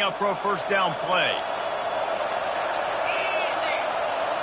Up for a first down play.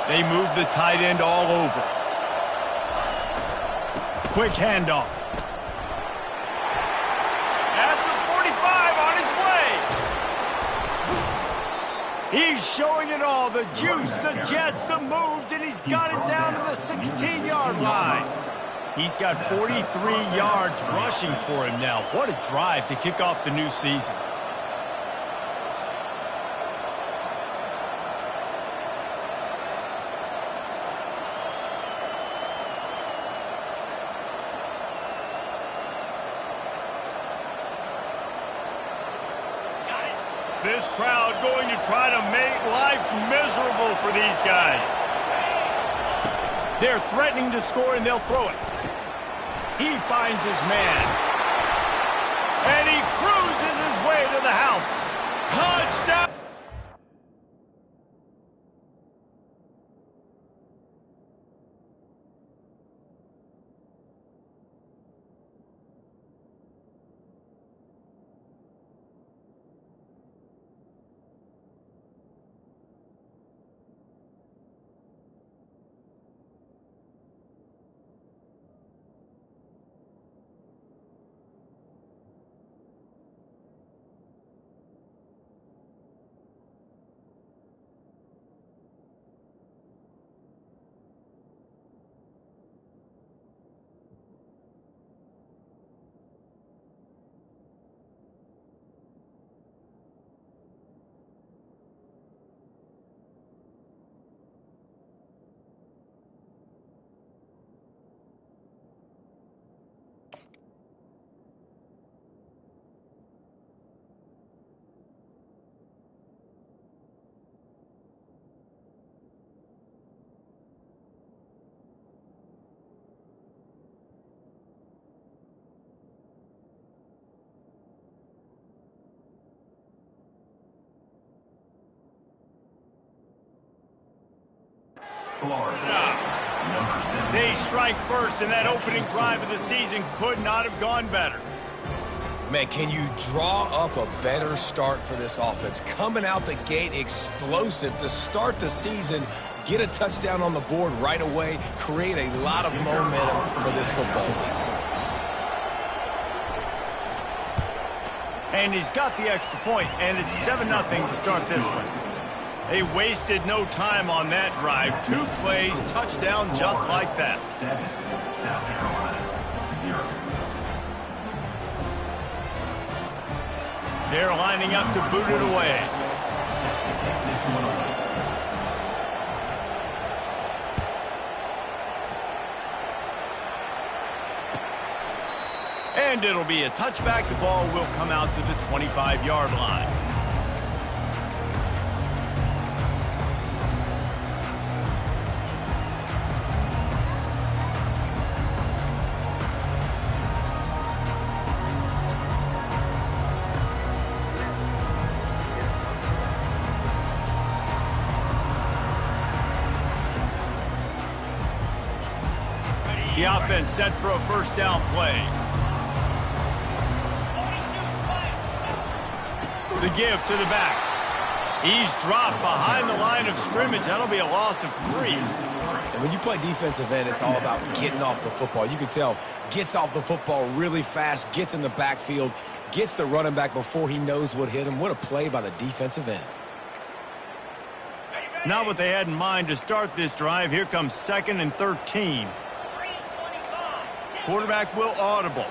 They move the tight end all over. Quick handoff. At the 45 on his way. He's showing it all. The juice, the jets, the moves, and he's got it down to the 16-yard line. He's got 43 yards rushing for him now. What a drive to kick off the new season. This crowd going to try to make life miserable for these guys. They're threatening to score, and they'll throw it. He finds his man. And he cruises his way to the house. Touchdown! They strike first, and that opening drive of the season could not have gone better. Man, can you draw up a better start for this offense? Coming out the gate explosive to start the season, get a touchdown on the board right away, create a lot of momentum for this football season. And he's got the extra point, and it's 7-0 to start this one. They wasted no time on that drive. 2 plays, touchdown just like that. 7, South Carolina, 0. They're lining up to boot it away. And it'll be a touchback. The ball will come out to the 25-yard line. The offense set for a first down play. The give to the back. He's dropped behind the line of scrimmage. That'll be a loss of 3. And when you play defensive end, it's all about getting off the football. You can tell, gets off the football really fast, gets in the backfield, gets the running back before he knows what hit him. What a play by the defensive end. Not what they had in mind to start this drive. Here comes 2nd and 13. Quarterback will audible.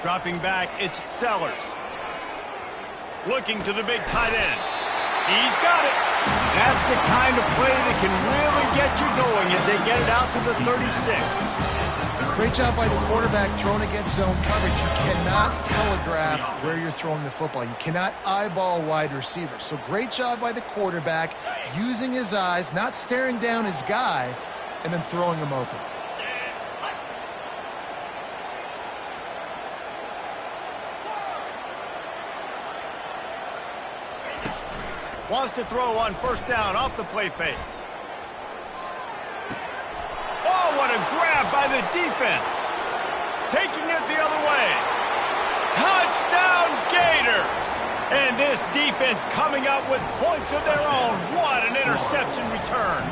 Dropping back, it's Sellers. Looking to the big tight end. He's got it. That's the kind of play that can really get you going as they get it out to the 36. Great job by the quarterback throwing against zone coverage. You cannot telegraph where you're throwing the football. You cannot eyeball wide receivers. So great job by the quarterback using his eyes, not staring down his guy, and then throwing him open. Wants to throw on first down off the play fake. Oh, what a grab by the defense. Taking it the other way. Touchdown Gators. And this defense coming up with points of their own. What an interception return.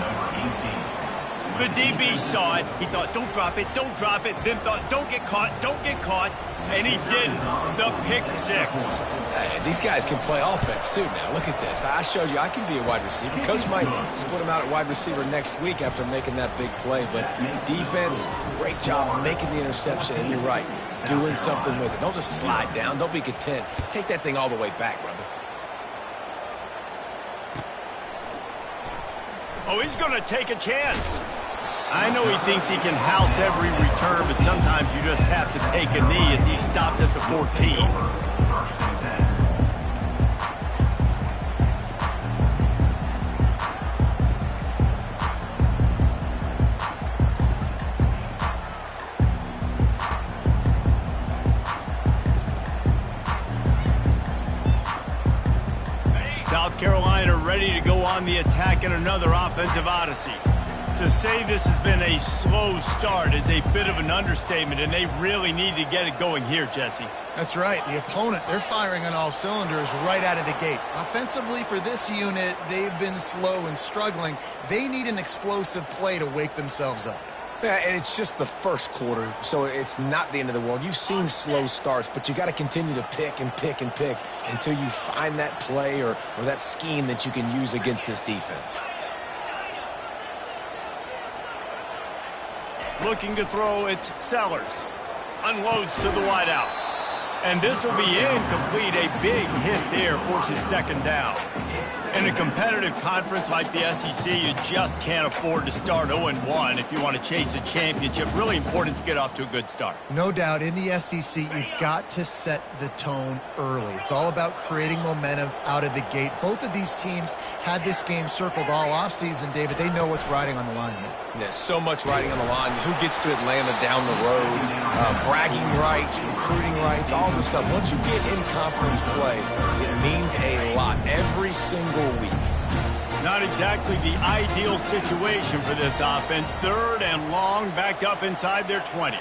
The DB saw it. He thought, don't drop it, don't drop it. Then thought, don't get caught, don't get caught. And he didn't. The pick six. Hey, these guys can play offense, too, now. Look at this. I showed you I can be a wide receiver. Coach might split him out at wide receiver next week after making that big play. But defense, great job making the interception. And you're right, doing something with it. Don't just slide down. Don't be content. Take that thing all the way back, brother. Oh, he's going to take a chance. I know he thinks he can house every return, but sometimes you just have to take a knee as he stopped at the 14. South Carolina ready to go on the attack in another offensive odyssey. To say this has been a slow start is a bit of an understatement, and they really need to get it going here, Jesse. That's right. The opponent, they're firing on all cylinders right out of the gate. Offensively, for this unit, they've been slow and struggling. They need an explosive play to wake themselves up. Yeah, and it's just the first quarter, so it's not the end of the world. You've seen slow starts, but you got to continue to pick and pick and pick until you find that play or that scheme that you can use against this defense. Looking to throw, it's Sellers. Unloads to the wideout. And this will be incomplete. A big hit there forces second down. In a competitive conference like the SEC, you just can't afford to start 0-1 if you want to chase a championship. Really important to get off to a good start. No doubt, in the SEC, you've got to set the tone early. It's all about creating momentum out of the gate. Both of these teams had this game circled all offseason, David. They know what's riding on the line here. There's so much riding on the line. Who gets to Atlanta down the road? Bragging rights, recruiting rights, all this stuff. Once you get in conference play, it means a lot every single week. Not exactly the ideal situation for this offense. Third and long, backed up inside their 20.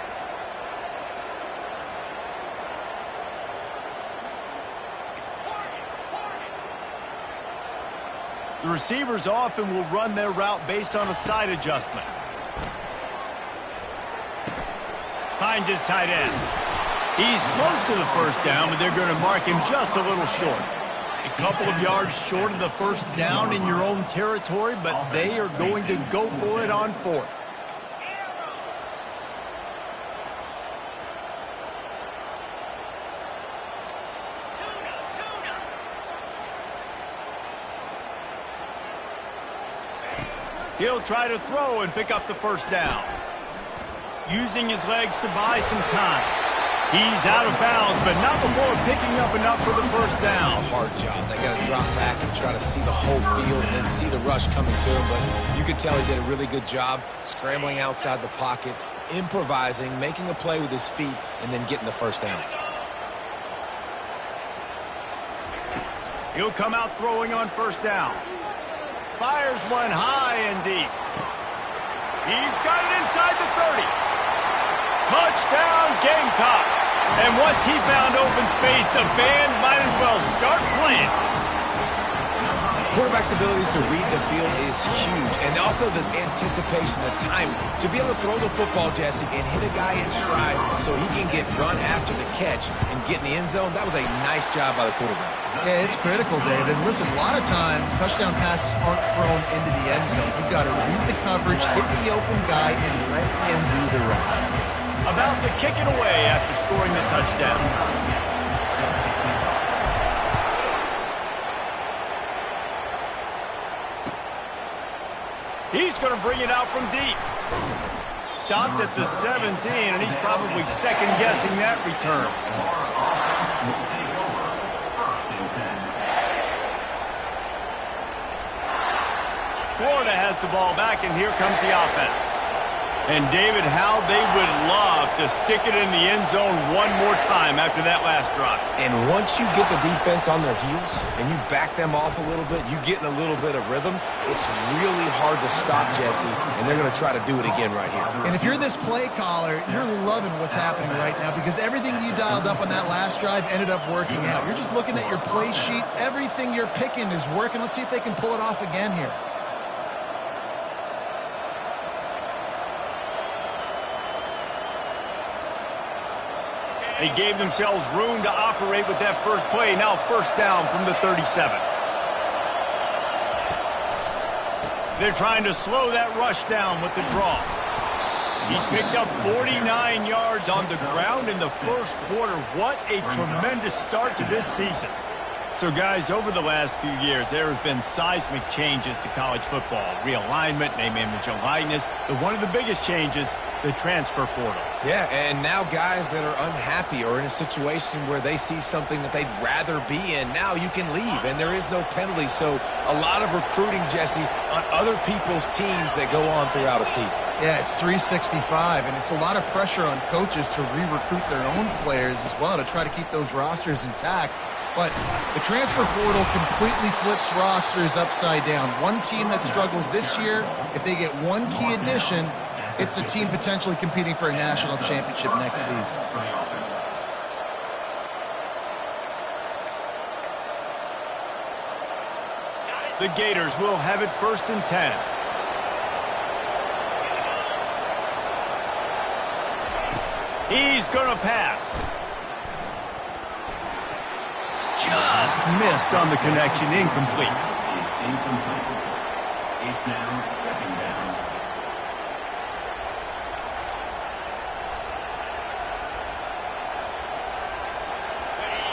The receivers often will run their route based on a side adjustment. Finds his tight end. He's close to the first down, but they're going to mark him just a little short. A couple of yards short of the first down in your own territory, but they are going to go for it on fourth. He'll try to throw and pick up the first down. Using his legs to buy some time. He's out of bounds, but not before picking up enough for the first down. A hard job. They got to drop back and try to see the whole field and then see the rush coming to him. But you could tell he did a really good job scrambling outside the pocket, improvising, making a play with his feet, and then getting the first down. He'll come out throwing on first down. Fires one high and deep. He's got it inside the 30. Touchdown, Gamecocks. And once he found open space, the band might as well start playing. Quarterback's abilities to read the field is huge. And also the anticipation, the time to be able to throw the football, Jesse, and hit a guy in stride so he can get run after the catch and get in the end zone. That was a nice job by the quarterback. Yeah, it's critical, David. Listen, a lot of times touchdown passes aren't thrown into the end zone. You've got to read the coverage, hit the open guy, and let him do the rest. About to kick it away after scoring the touchdown. He's going to bring it out from deep. Stopped at the 17, and he's probably second-guessing that return. Florida has the ball back, and here comes the offense. And, David, how they would love to stick it in the end zone one more time after that last drive. And once you get the defense on their heels and you back them off a little bit, you get in a little bit of rhythm, it's really hard to stop, Jesse, and they're going to try to do it again right here. And if you're this play caller, you're loving what's happening right now because everything you dialed up on that last drive ended up working out. You're just looking at your play sheet. Everything you're picking is working. Let's see if they can pull it off again here. They gave themselves room to operate with that first play. Now first down from the 37. They're trying to slow that rush down with the draw. He's picked up 49 yards on the ground in the first quarter. What a tremendous start to this season. So, guys, over the last few years, there have been seismic changes to college football. Realignment, name, image, and likeness. But one of the biggest changes, the transfer portal. Yeah, and now guys that are unhappy or in a situation where they see something that they'd rather be in, now you can leave, and there is no penalty. So a lot of recruiting, Jesse, on other people's teams that go on throughout a season. Yeah, it's 365, and it's a lot of pressure on coaches to re-recruit their own players as well to try to keep those rosters intact. But the transfer portal completely flips rosters upside down. One team that struggles this year, if they get one key addition, it's a team potentially competing for a national championship next season. The Gators will have it 1st and 10. He's going to pass. Just missed on the connection, incomplete. Incomplete. It's now 2nd down.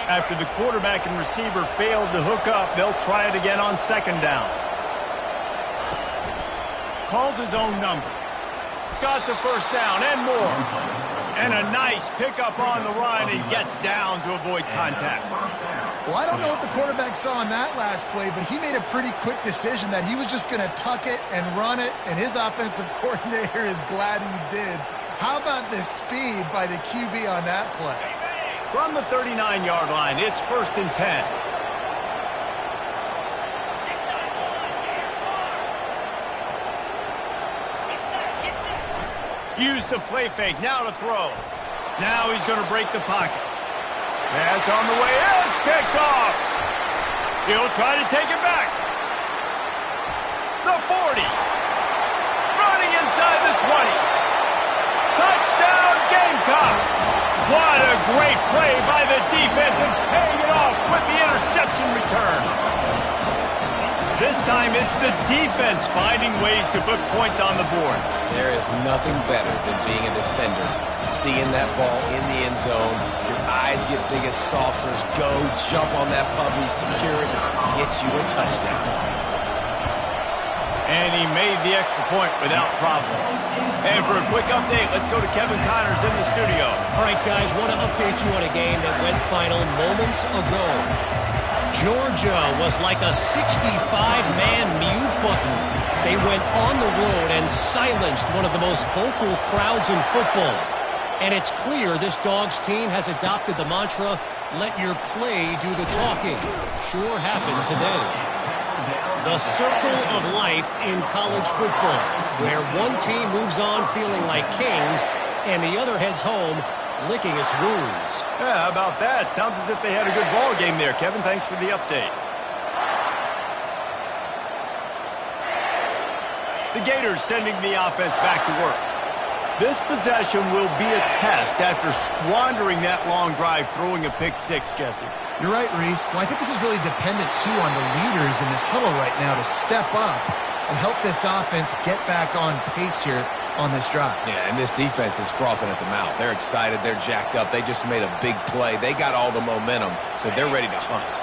After the quarterback and receiver failed to hook up, they'll try it again on 2nd down. Calls his own number. Got the first down and more. And a nice pickup on the run and gets down to avoid contact. Well, I don't know what the quarterback saw on that last play, but he made a pretty quick decision that he was just going to tuck it and run it, and his offensive coordinator is glad he did. How about the speed by the QB on that play? From the 39-yard line, it's 1st and 10. Used the play fake, now to throw. Now he's going to break the pocket. Pass on the way, it's picked off. He'll try to take it back. The 40. Running inside the 20. Touchdown Gamecocks. What a great play by the defense and paying it off with the interception return. This time it's the defense finding ways to put points on the board. There is nothing better than being a defender, seeing that ball in the end zone, your eyes get big as saucers, go, jump on that puppy, secure it, get you a touchdown. And he made the extra point without problem. And for a quick update, let's go to Kevin Connors in the studio. All right, guys, want to update you on a game that went final moments ago. Georgia was like a 65-man mute button. They went on the road and silenced one of the most vocal crowds in football. And it's clear this Dogs team has adopted the mantra, let your play do the talking. Sure happened today. The circle of life in college football, where one team moves on feeling like kings and the other heads home licking its wounds. Yeah, how about that? Sounds as if they had a good ball game there. Kevin, thanks for the update. The Gators sending the offense back to work. This possession will be a test after squandering that long drive, throwing a pick six, Jesse. You're right, Reese. Well, I think this is really dependent, too, on the leaders in this huddle right now to step up and help this offense get back on pace here on this drive. Yeah, and this defense is frothing at the mouth. They're excited. They're jacked up. They just made a big play. They got all the momentum, so they're ready to hunt.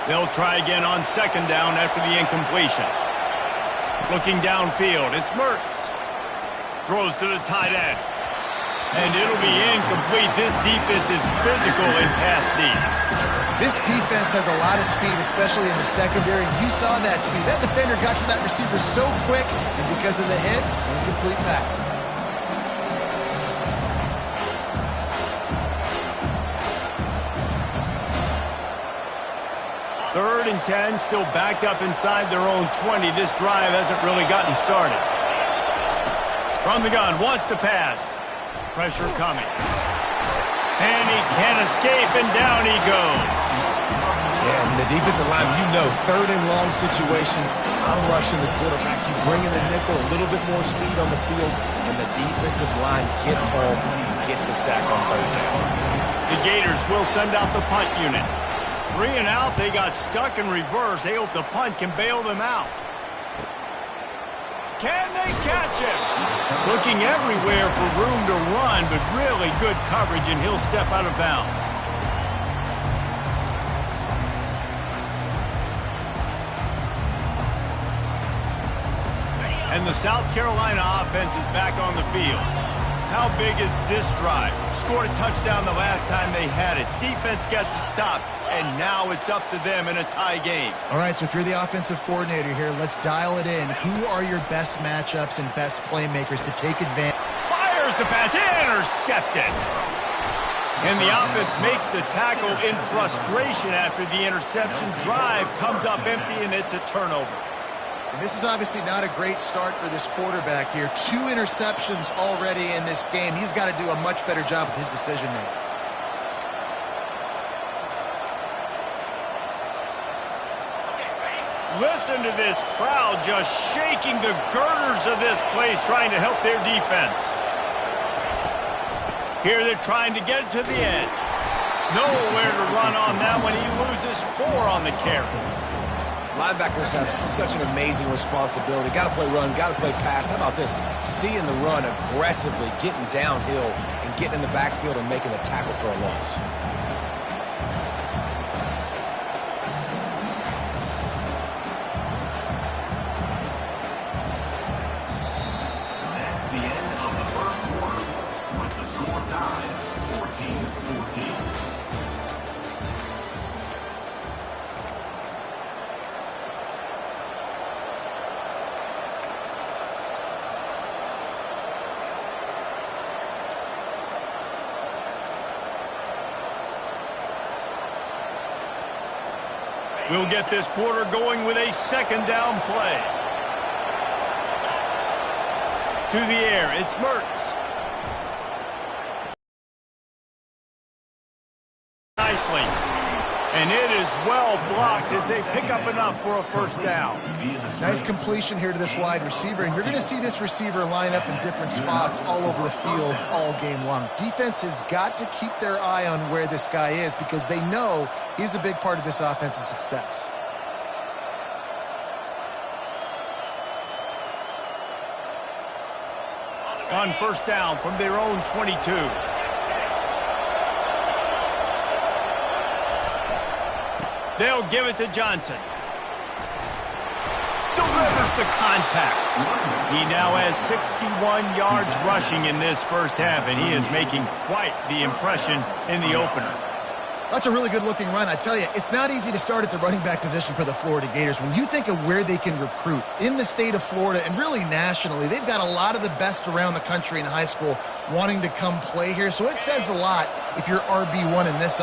They'll try again on 2nd down after the incompletion. Looking downfield, it's Mertz. Throws to the tight end. And it'll be incomplete. This defense is physical in pass deep. This defense has a lot of speed, especially in the secondary. You saw that speed. That defender got to that receiver so quick, and because of the hit, incomplete pass. 3rd and 10, still backed up inside their own 20. This drive hasn't really gotten started. From the gun, wants to pass. Pressure coming. And he can't escape, and down he goes. Yeah, and the defensive line, 3rd and long situations, I'm rushing the quarterback. You bring in the nickel, a little bit more speed on the field, and the defensive line gets home, gets the sack on 3rd down. The Gators will send out the punt unit. 3 and out, they got stuck in reverse. They hope the punt can bail them out. Can they catch him? Looking everywhere for room to run, but really good coverage, and he'll step out of bounds. And the South Carolina offense is back on the field. How big is this drive? Scored a touchdown the last time they had it. Defense gets a stop, and now it's up to them in a tie game. All right, so if you're the offensive coordinator here, let's dial it in. Who are your best matchups and best playmakers to take advantage? Fires the pass, intercepted. And the offense makes the tackle in frustration after the interception. Drive comes up empty, and it's a turnover. And this is obviously not a great start for this quarterback here. 2 interceptions already in this game. He's got to do a much better job with his decision-making. Listen to this crowd just shaking the girders of this place, trying to help their defense. Here they're trying to get to the edge. Nowhere to run on that one. He loses 4 on the carry. Linebackers have such an amazing responsibility. Got to play run, got to play pass. How about this? Seeing the run aggressively, getting downhill, and getting in the backfield and making the tackle for a loss. That's the end of the first quarter with the score tied 14-14. We'll get this quarter going with a 2nd down play. To the air, it's Mertz. Nicely. And it is well blocked as they pick up enough for a 1st down. Nice completion here to this wide receiver, and you're going to see this receiver line up in different spots all over the field all game long. Defense has got to keep their eye on where this guy is because they know he's a big part of this offense's success. On 1st down from their own 22. They'll give it to Johnson. Delivers the contact. He now has 61 yards rushing in this 1st half, and he is making quite the impression in the opener. That's a really good-looking run. I tell you, it's not easy to start at the running back position for the Florida Gators. When you think of where they can recruit in the state of Florida and really nationally, they've got a lot of the best around the country in high school wanting to come play here. So it says a lot if you're RB1 in this